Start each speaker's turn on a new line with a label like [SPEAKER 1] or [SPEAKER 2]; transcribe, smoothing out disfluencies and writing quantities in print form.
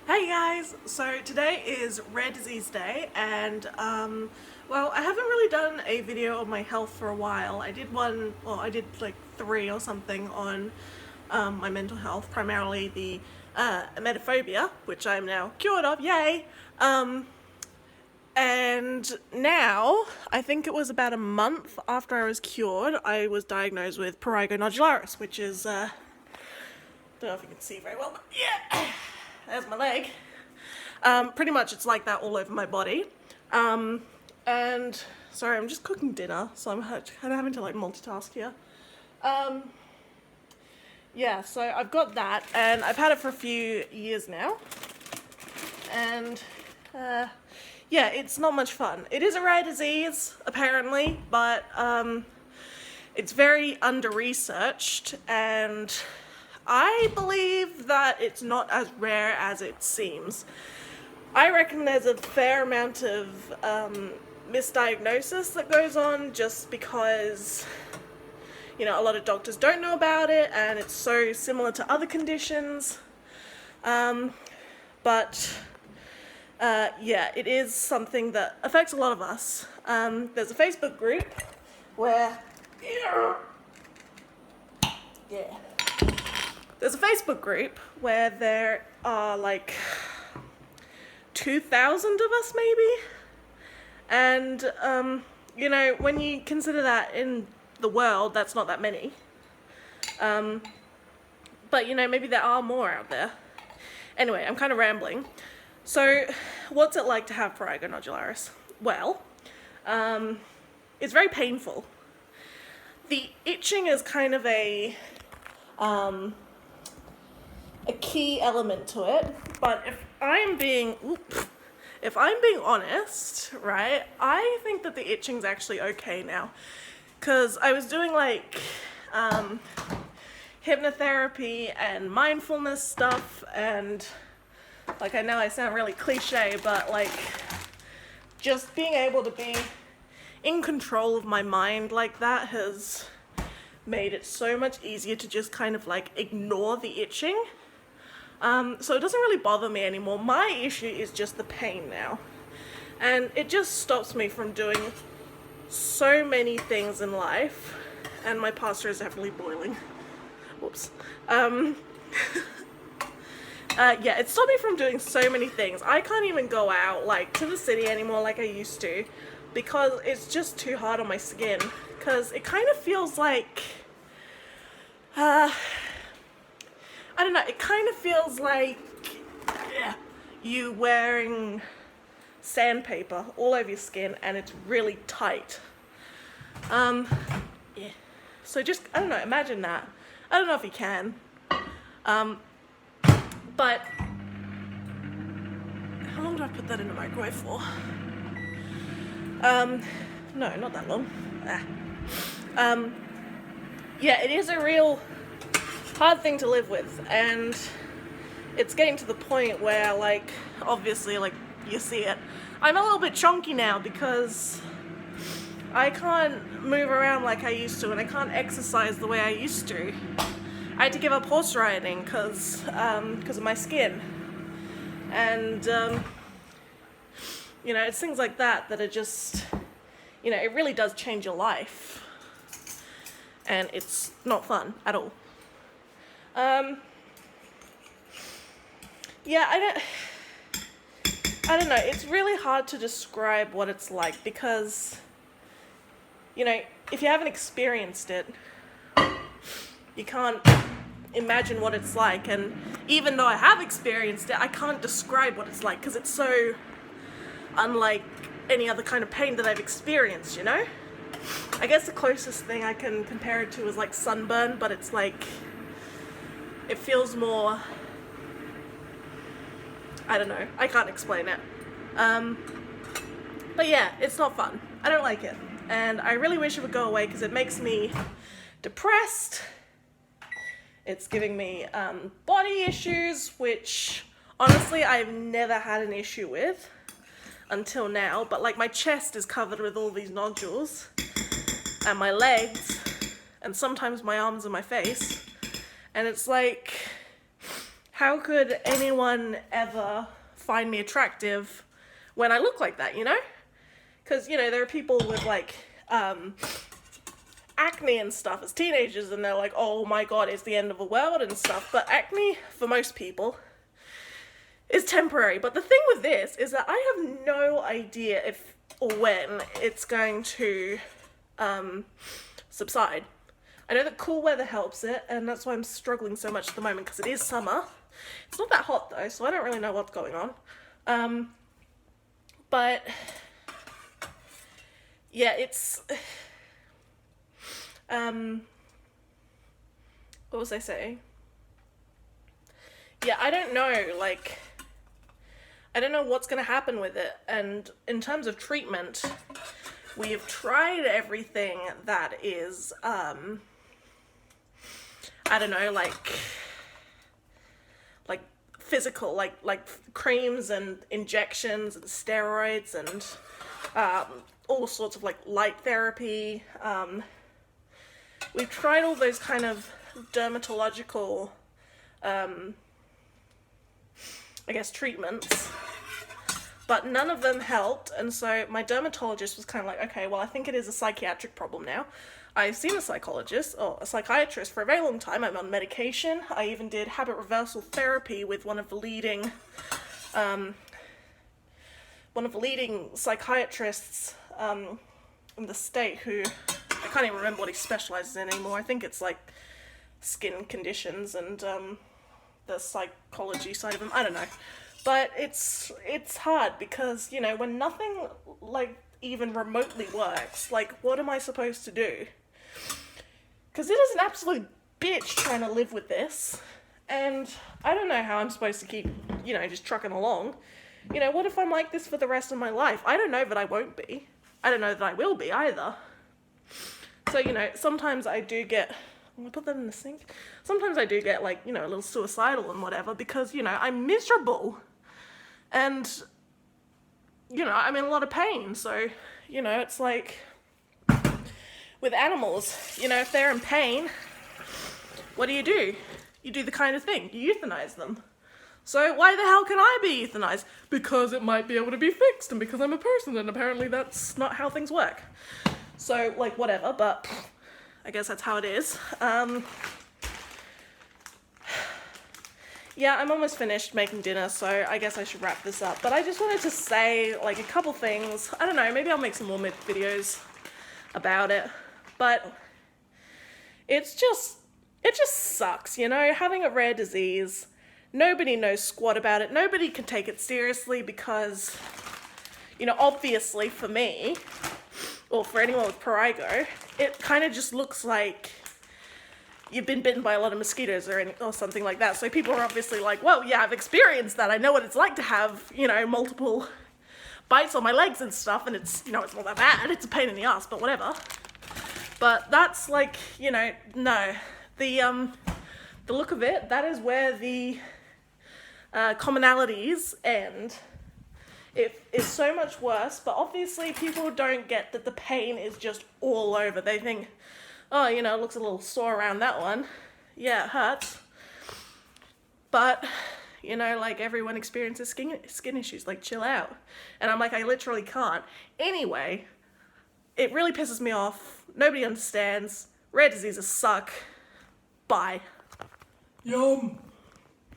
[SPEAKER 1] Hey guys! So today is Rare Disease Day and well, I haven't really done a video on my health for a while. I did one, well I did like 3 or something on my mental health, primarily the emetophobia, which I'm now cured of, yay! And now, I think it was about a month after I was cured, I was diagnosed with Prurigo nodularis, which is, don't know if you can see very well, but yeah! There's my leg. Pretty much it's like that all over my body. And sorry, I'm just cooking dinner, so I'm kind of having to like multitask here. Yeah, so I've got that, and I've had it for a few years now. And yeah, it's not much fun. It is a rare disease, apparently, but it's very under-researched, and I believe that it's not as rare as it seems. I reckon there's a fair amount of misdiagnosis that goes on just because, you know, a lot of doctors don't know about it and it's so similar to other conditions. But yeah, it is something that affects a lot of us. There's a Facebook group where, yeah. There's a Facebook group where there are like 2,000 of us maybe, and you know, when you consider that in the world, that's not that many, but you know, maybe there are more out there. Anyway, I'm kind of rambling. So what's it like to have Prurigo nodularis? Well, it's very painful. The itching is kind of a key element to it, but if I'm being honest, right, I think that the itching's actually okay now, because I was doing like hypnotherapy and mindfulness stuff, and like, I know I sound really cliche, but like, just being able to be in control of my mind like that has made it so much easier to just kind of like ignore the itching. So it doesn't really bother me anymore. My issue is just the pain now. And it just stops me from doing so many things in life. And my pasta is definitely boiling. Whoops. Yeah, it stopped me from doing so many things. I can't even go out like to the city anymore like I used to, because it's just too hard on my skin. Because it kind of feels like, I don't know, it kind of feels like you wearing sandpaper all over your skin and it's really tight. Yeah. So just, I don't know, imagine that. I don't know if you can. But how long do I put that in the microwave for? No, not that long. Yeah, it is a real hard thing to live with, and it's getting to the point where, like, obviously, like, you see it, I'm a little bit chunky now because I can't move around like I used to, and I can't exercise the way I used to. I had to give up horse riding because of my skin, and you know, it's things like that that are just, you know, it really does change your life, and it's not fun at all. Yeah, I don't know, it's really hard to describe what it's like because, you know, if you haven't experienced it, you can't imagine what it's like, and even though I have experienced it, I can't describe what it's like because it's so unlike any other kind of pain that I've experienced, you know? I guess the closest thing I can compare it to is like sunburn, but it's like, it feels more, I don't know, I can't explain it. But yeah, it's not fun. I don't like it. And I really wish it would go away because it makes me depressed. It's giving me body issues, which honestly I've never had an issue with until now. But like, my chest is covered with all these nodules, and my legs, and sometimes my arms and my face. And it's like, how could anyone ever find me attractive when I look like that, you know? Because, you know, there are people with, like, acne and stuff as teenagers, and they're like, oh my god, it's the end of the world and stuff. But acne, for most people, is temporary. But the thing with this is that I have no idea if or when it's going to subside. I know that cool weather helps it, and that's why I'm struggling so much at the moment, because it is summer. It's not that hot though, so I don't really know what's going on. But yeah, it's what was I saying? Yeah, I don't know, like, I don't know what's gonna happen with it. And in terms of treatment, we've tried everything that is, I don't know, like physical, like creams and injections and steroids and all sorts of like light therapy. We've tried all those kind of dermatological, I guess, treatments, but none of them helped. And so my dermatologist was kind of like, okay, well, I think it is a psychiatric problem now. I've seen a psychologist, or a psychiatrist, for a very long time. I'm on medication. I even did habit reversal therapy with one of the leading psychiatrists in the state, who, I can't even remember what he specializes in anymore. I think it's like skin conditions and the psychology side of them. I don't know. But it's hard because, you know, when nothing like even remotely works, like, what am I supposed to do? Because it is an absolute bitch trying to live with this, and I don't know how I'm supposed to keep, you know, just trucking along. You know, what if I'm like this for the rest of my life? I don't know that I won't be. I don't know that I will be either. So, you know, sometimes I do get, I'm gonna put that in the sink. Sometimes I do get, like, you know, a little suicidal and whatever, because, you know, I'm miserable. And, you know, I'm in a lot of pain. So, you know, it's like with animals, you know, if they're in pain, what do? You do the kind of thing, you euthanize them. So why the hell can I be euthanized? Because it might be able to be fixed, and because I'm a person, and apparently that's not how things work. So, like, whatever, but I guess that's how it is. Yeah, I'm almost finished making dinner, so I guess I should wrap this up. But I just wanted to say, like, a couple things. I don't know, maybe I'll make some more videos about it. But it just sucks, you know, having a rare disease. Nobody knows squat about it. Nobody can take it seriously because, you know, obviously for me, or for anyone with Prurigo, it kind of just looks like you've been bitten by a lot of mosquitoes or something like that. So people are obviously like, well, yeah, I've experienced that. I know what it's like to have, you know, multiple bites on my legs and stuff, and it's, you know, it's not that bad. It's a pain in the ass, but whatever. But that's like, you know, no. The look of it, that is where the commonalities end. It is so much worse, but obviously people don't get that the pain is just all over. They think, oh, you know, it looks a little sore around that one. Yeah, it hurts. But, you know, like, everyone experiences skin issues, like, chill out. And I'm like, I literally can't. Anyway, it really pisses me off. Nobody understands. Rare diseases suck. Bye.
[SPEAKER 2] Yum.